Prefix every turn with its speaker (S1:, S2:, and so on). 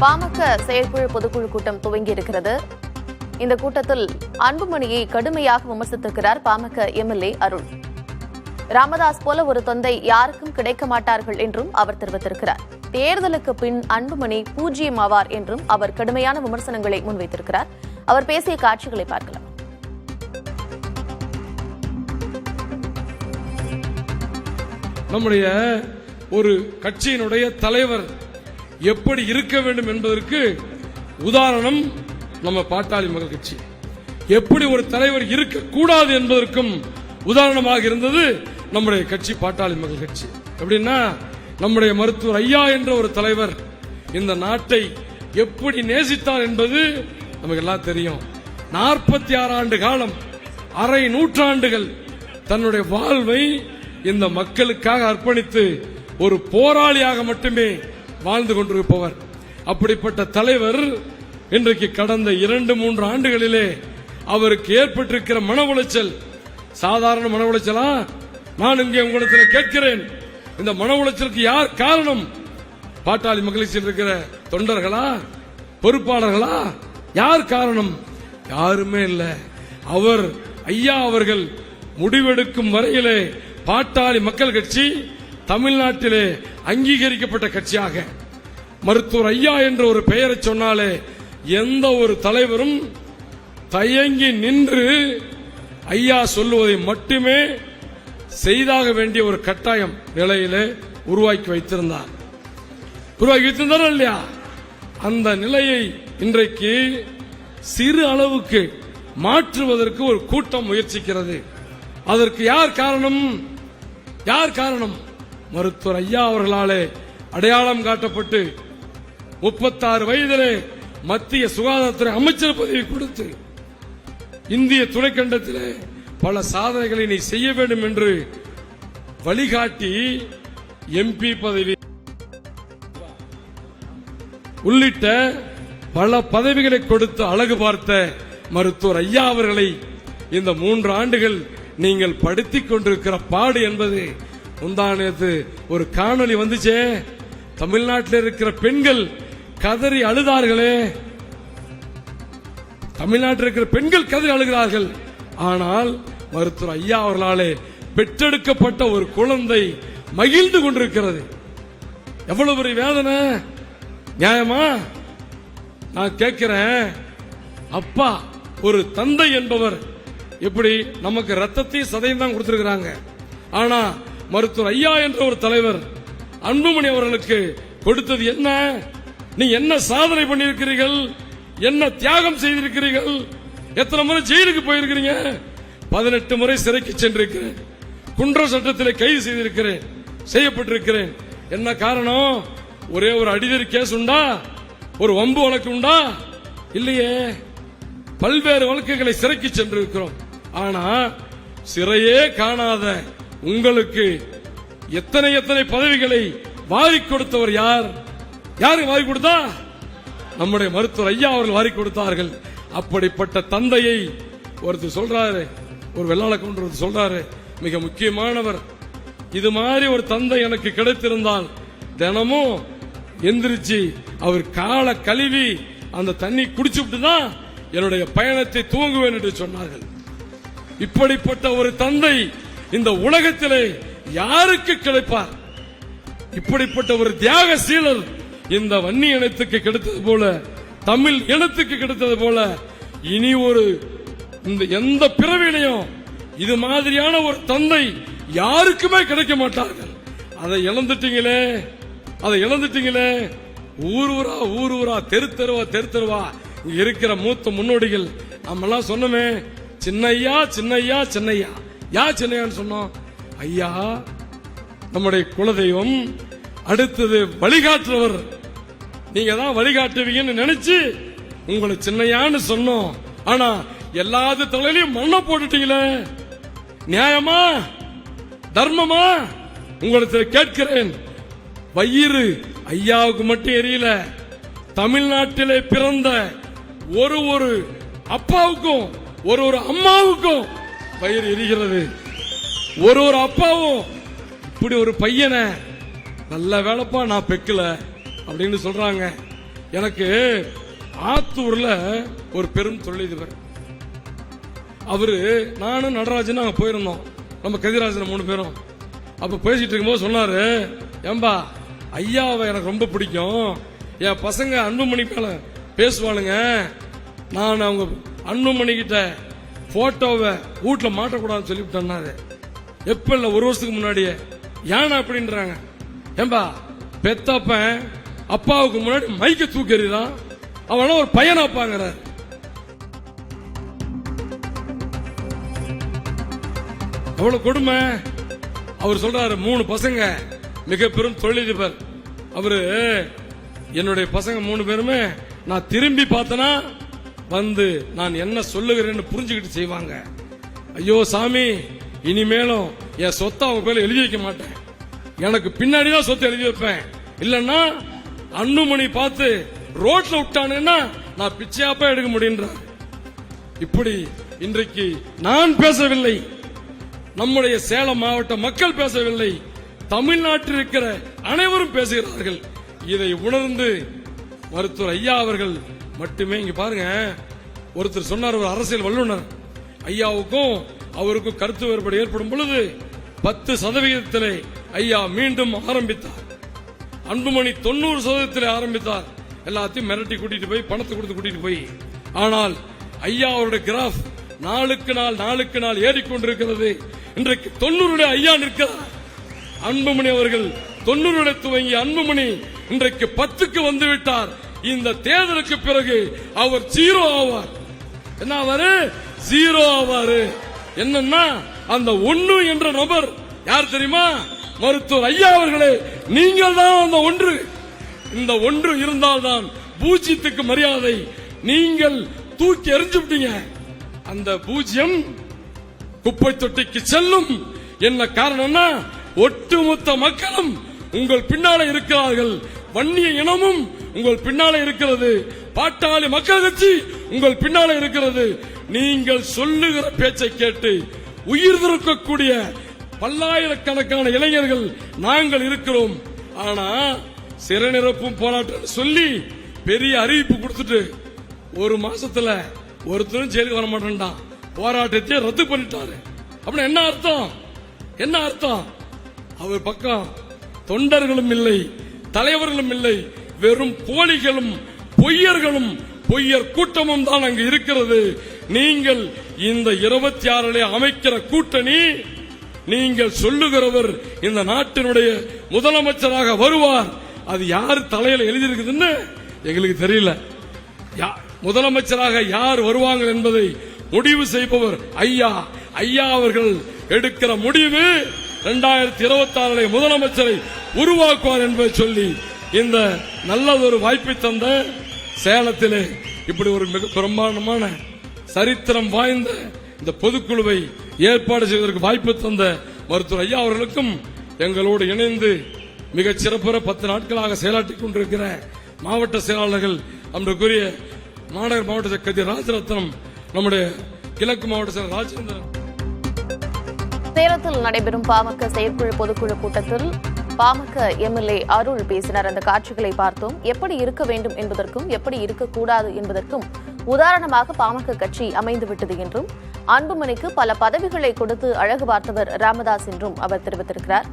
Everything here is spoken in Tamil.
S1: பாமக செயற்குழு பொதுக்குழு கூட்டம் துவங்கியிருக்கிறது. இந்த கூட்டத்தில் அன்புமணியை கடுமையாக விமர்சித்திருக்கிறார் பாமக எம்எல்ஏ அருள். ராமதாஸ் போல ஒரு தொந்தை யாருக்கும் கிடைக்க மாட்டார்கள் என்றும் அவர் தெரிவித்திருக்கிறார். தேர்தலுக்கு பின் அன்புமணி பூஜ்ஜியம் ஆவார் என்றும் அவர் கடுமையான விமர்சனங்களை முன்வைத்திருக்கிறார். அவர் பேசிய காட்சிகளை பார்க்கலாம்.
S2: நம்முடைய ஒரு கட்சியினுடைய தலைவர் எப்படி இருக்க வேண்டும் என்பதற்கு உதாரணம் நம்ம பாட்டாளி மக்கள் கட்சி. எப்படி ஒரு தலைவர் இருக்கக்கூடாது என்பதற்கும் உதாரணமாக இருந்தது நம்முடைய கட்சி பாட்டாளி மக்கள் கட்சி. எப்படின்னா, நம்முடைய மருத்துவர் ஐயா என்ற ஒரு தலைவர் இந்த நாட்டை எப்படி நேசித்தார் என்பது நமக்கு எல்லாம் தெரியும். 46 ஆண்டு காலம், அரை நூற்றாண்டுகள் தன்னுடைய வாழ்வை இந்த மக்களுக்காக அர்ப்பணித்து ஒரு போராளியாக மட்டுமே வாழ்ந்து கொண்டிருப்பவர். அப்படிப்பட்ட தலைவர் இன்றைக்கு கடந்த 2-3 ஆண்டுகளிலே அவருக்கு ஏற்பட்டிருக்கிற மன உளைச்சல் சாதாரண மன உளைச்சலா? நான் இங்கே உங்களிடத்தில் கேட்கிறேன், இந்த மன உளைச்சலுக்கு யார் காரணம்? பாட்டாளி மக்களுக்கு இருக்கிற தொண்டர்களா, பொறுப்பாளர்களா? யார் காரணம்? யாருமே இல்ல. அவர் ஐயா அவர்கள் முடிவெடுக்கும் வரையிலே பாட்டாளி மக்கள் கட்சி தமிழ்நாட்டிலே அங்கீகரிக்கப்பட்ட கட்சியாக, மருத்துவர் ஐயா என்ற ஒரு பெயரை சொன்னாலே எந்த ஒரு தலைவரும் தயங்கி நின்று ஐயா சொல்லுவதை மட்டுமே செய்தாக வேண்டிய ஒரு கட்டாயம் நிலையிலே உருவாக்கி வைத்திருந்தார் இல்லையா? அந்த நிலையை இன்றைக்கு சிறு அளவுக்கு மாற்றுவதற்கு ஒரு கூட்டம் முயற்சிக்கிறது. அதற்கு யார் காரணம்? யார் காரணம்? மருத்துவர் ஐயா அவர்களாலே அடையாளம் காட்டப்பட்டு 36 வயதிலே மத்திய சுகாதாரத்துறை அமைச்சர் பதவி கொடுத்து இந்திய துணைக்கண்டத்திலே பல சாதனைகளை நீ செய்ய வேண்டும் என்று வழிகாட்டி எம்பி பதவி உள்ளிட்ட பல பதவிகளை கொடுத்து அழகு பார்த்த மருத்துவர் ஐயா அவர்களை இந்த 3 ஆண்டுகள் நீங்கள் படுத்திக் கொண்டிருக்கிற பாடு என்பது முந்தானத்து ஒரு காணொலி வந்துச்சே. தமிழ்நாட்டில் இருக்கிற பெண்கள் கதறி அழுதார்களே. தமிழ்நாட்டில் இருக்கிற பெண்கள் கதறி அழுகிறார்கள். ஆனால் மருத்துவர் ஐயா அவர்களாலே பெற்றெடுக்கப்பட்ட ஒரு குழந்தை மகிழ்ந்து கொண்டிருக்கிறது. எவ்வளவு பெரிய வேதனை! நியாயமா? நான் கேட்கிறேன், அப்பா ஒரு தந்தை என்பவர் எப்படி நமக்கு ரத்தத்தையும் சதையும் தான் கொடுத்திருக்கிறாங்க. ஆனா மருத்துவர் ஐயா என்ற ஒரு தலைவர் அன்புமணி அவர்களுக்கு கொடுத்தது என்ன? நீ என்ன சாதனை பண்ணியிருக்கிறீர்கள்? என்ன தியாகம் செய்திருக்கிறீர்கள்? எத்தனை முறை ஜெயிலுக்கு போயிருக்கிறீங்க? 18 முறை சிறைக்கு சென்றிருக்கிறேன். குன்ற சட்டத்திலே கைது செய்யப்பட்டிருக்கிறேன். என்ன காரணம்? ஒரே ஒரு அடிதடி கேஸ் உண்டா? ஒரு வம்பு வழக்கு உண்டா? இல்லையே. பல்வேறு வழக்குகளை சிறைக்கு சென்றிருக்கிறோம். ஆனா சிறையே காணாத உங்களுக்கு எத்தனை பதவிகளை வாரி கொடுத்தவர் யார்? யாரு வாரி கொடுத்தா? நம்முடைய மருத்துவர் ஐயா அவர்கள் வாரி கொடுத்தார்கள். அப்படிப்பட்ட தந்தையை ஒருத்தர் சொல்றாரு, ஒரு வெள்ளாள கவுண்டர் சொல்றாரு, மிக முக்கியமானவர், இது மாதிரி ஒரு தந்தை எனக்கு கிடைத்திருந்தால் தினமும் எந்திரிச்சு அவர் காலை கழுவி அந்த தண்ணி குடிச்சுட்டு தான் என்னுடைய பயணத்தை துவங்குவேன் என்று சொன்னார்கள். இப்படிப்பட்ட ஒரு தந்தை இந்த உலகத்திலே யாருக்கு கிடைப்பார்? இப்படிப்பட்ட ஒரு தியாகசீலர் இந்த வன்னி இனத்துக்கு கிடைத்தது போல, தமிழ் இனத்துக்கு கிடைத்தது போல, இனி ஒரு எந்த பிறவிலையும் இது மாதிரியான ஒரு தந்தை யாருக்குமே கிடைக்க மாட்டார்கள். அதை இழந்துட்டீங்களே. ஊர் ஊரா தெரு தெருவா இருக்கிற மூத்த முன்னோடிகள் நம்மெல்லாம் சொன்னோமே, சின்னையா யா சின்னையான்னு சொன்னோம். ஐயா நம்முடைய குலதெய்வம், அடுத்தது வழிகாட்டுறவர், நீங்க தான் வழிகாட்டுவீங்கன்னு நினைச்சு உங்களை சின்னையான்னு சொன்னோம். ஆனா எல்லாத்து தலையிலையும் மண்ணை போட்டுட்டீங்களே. நியாயமா? தர்மமா? உங்களுக்கு கேட்கிறேன். வயிறு ஐயாவுக்கு மட்டும் எரியல, தமிழ்நாட்டிலே பிறந்த ஒரு அப்பாவுக்கும் ஒரு அம்மாவுக்கும் வயிறு எரிகிறது. ஒரு அப்பாவும் இப்படி ஒரு பையனை நல்ல வேலைப்பா நான் பெக்கல அப்படின்னு சொல்றாங்க. எனக்கு ஆத்தூர்ல ஒரு பெரும் தொழிலதிபர், அவரு நானும் நடராஜன் அங்க போயிருந்தோம், நம்ம கதிராஜன் 3 பேரும். அப்ப பேசிட்டு இருக்கும்போது சொன்னாரு, ஏம்பா ஐயாவை எனக்கு ரொம்ப பிடிக்கும், என் பசங்க அன்புமணி மேல பேசுவானுங்க, நான் அவங்க அன்புமணி கிட்ட போட்டோவை வீட்டுல மாட்டக்கூடாதுன்னு சொல்லிவிட்டேன்னாரு. எப்ப இல்ல 1 வருஷத்துக்கு முன்னாடியே. ஏன்னா அப்படின்றாங்க. ஏம்பா பெத்தப்பன் அப்பாவுக்கு முன்னாடி மைக்க தூக்கறிதான், அவன ஒரு பையனாப்பாங்கிற. எவ்வளவு கொடுமை. அவர் சொல்றாரு 3 பசங்க, மிக பெரும் தொழிலதிபர் அவரு. என்னுடைய பசங்க 3 பேருமே நான் திரும்பி பார்த்தனா வந்து நான் என்ன சொல்லுகிறேன்னு புரிஞ்சுக்கிட்டு செய்வாங்க. ஐயோ சாமி, இனிமேலும் என் சொத்தை அவங்க பேர்ல எழுதி வைக்க மாட்டேன், எனக்கு பின்னாடிதான் சொத்தை எழுதி வைப்பேன், இல்லன்னா அன்புமணி பார்த்து ரோட்ல விட்டானுன்னா நான் பிச்சையாப்பா எடுக்க முடியுன்றார். இப்படி இன்றைக்கு நான் பேசவில்லை, நம்முடைய சேலம் மாவட்ட மக்கள் பேசவில்லை, தமிழ்நாட்டில் இருக்கிற அனைவரும் பேசுகிறார்கள். இதை உணர்ந்து மருத்துவர் ஐயா அவர்கள் மட்டுமே. இங்க பாருங்க, ஒருத்தர் சொன்னார், ஒரு அரசியல் வல்லுநர், ஐயாவுக்கும் அவருக்கும் கருத்து வேறுபாடு ஏற்படும் பொழுது 10% ஐயா மீண்டும் ஆரம்பித்தார், அன்புமணி 90% ஆரம்பித்தார். எல்லாத்தையும் மிரட்டி கூட்டிட்டு போய் பணத்தை கொடுத்து கூட்டிட்டு போய். ஆனால் ஐயா அவருடைய கிராஃப் நாளுக்கு நாள் ஏறிக்கொண்டிருக்கிறது. இன்றைக்கு 90 ஐயா நிற்கிறார். அன்புமணி அவர்கள் 90 துவங்கி அன்புமணி இன்றைக்கு 10க்கு வந்துவிட்டார். இந்த தேர்தலுக்கு பிறகு அவர் 0 ஆவார். என்ன ஆவாரு? 0 ஆவாரு. என்னன்னா அந்த 1 என்ற நபர் யார் தெரியுமா? மருத்துவர் ஐயா அவர்களே, நீங்கள் தான் அந்த 1. இந்த 1 இருந்தால்தான் பூஜ்யத்துக்கு மரியாதை. நீங்கள் தூக்கி எறிஞ்சு விட்டீங்க. அந்த பூஜ்யம் குப்பை தொட்டிக்கு செல்லும். என்ன காரணம்னா ஒட்டுமொத்த மக்களும் உங்கள் பின்னால இருக்கிறார்கள், வன்னிய இனமும் உங்கள் பின்னால இருக்கிறது, பாட்டாளி மக்கள் கட்சி உங்கள் பின்னால இருக்கிறது. நீங்கள் சொல்லுகிற பேச்சை கேட்டு உயிர் திறக்கக்கூடிய பல்லாயிரக்கணக்கான இளைஞர்கள் நாங்கள் இருக்கிறோம். ஆனா சிறைநிரப்பும் போராட்டம் சொல்லி பெரிய அறிவிப்பு கொடுத்துட்டு 1 மாசத்துல ஒருத்தரும் ஜெயிலுக்கு வர மாட்டேன்டான், போராட்டத்தை ரத்து பண்ணிட்டாரு. அப்படி என்ன அர்த்தம்? என்ன அர்த்தம்? அவர் பக்கம் தொண்டர்களும் இல்லை, தலைவர்களும் இல்லை, வெறும் போலிகளும் பொய்யர்களும் பொய்யர் கூட்டமும் தான் அங்கு இருக்கிறது. நீங்கள் இந்த 26 அமைக்கிற கூட்டணி, நீங்கள் சொல்லுகிறவர் இந்த நாட்டினுடைய முதலமைச்சராக வருவார். அது யார் தலையில எழுதியிருக்குதுன்னு எங்களுக்கு தெரியல. முதலமைச்சராக யார் வருவாங்க என்பதை முடிவு செய்பவர் ஐயா. ஐயா அவர்கள் எடுக்கிற முடிவு 2026 முதலமைச்சரை உருவாக்குவார் என்பதை சொல்லி இந்த நல்லதொரு வாய்ப்பை தந்த சேலத்திலே இப்படி ஒரு மிக பிரமாண்டமான சரித்திரம் வாய்ந்த இந்த பொதுக்குழுவை ஏற்பாடு செய்வதற்கு வாய்ப்பு தந்த மருத்துவர் ஐயா அவர்களுக்கும் எங்களோடு இணைந்து மிகச் சிறப்புற 10 நாட்களாக செயலாற்றிக் கொண்டிருக்கிற மாவட்ட செயலாளர்கள், அன்றைக்குரிய மாநகர் மாவட்ட கதிர் ராஜரத்னம், நம்முடைய கிழக்கு மாவட்ட செயலர் ராஜேந்திரன்.
S1: சேலத்தில் நடைபெறும் பாமக செயற்குழு பொதுக்குழு கூட்டத்தில் பாமக எம்எல்ஏ அருள் பேசினார். அந்த காட்சிகளை பார்த்தோம். எப்படி இருக்க வேண்டும் என்பதற்கும் எப்படி இருக்கக்கூடாது என்பதற்கும் உதாரணமாக பாமக கட்சி அமைந்துவிட்டது என்றும், அன்புமணிக்கு பல பதவிகளை கொடுத்து அழகு பார்த்தவர் ராமதாஸ் என்றும் அவர் தெரிவித்திருக்கிறார்.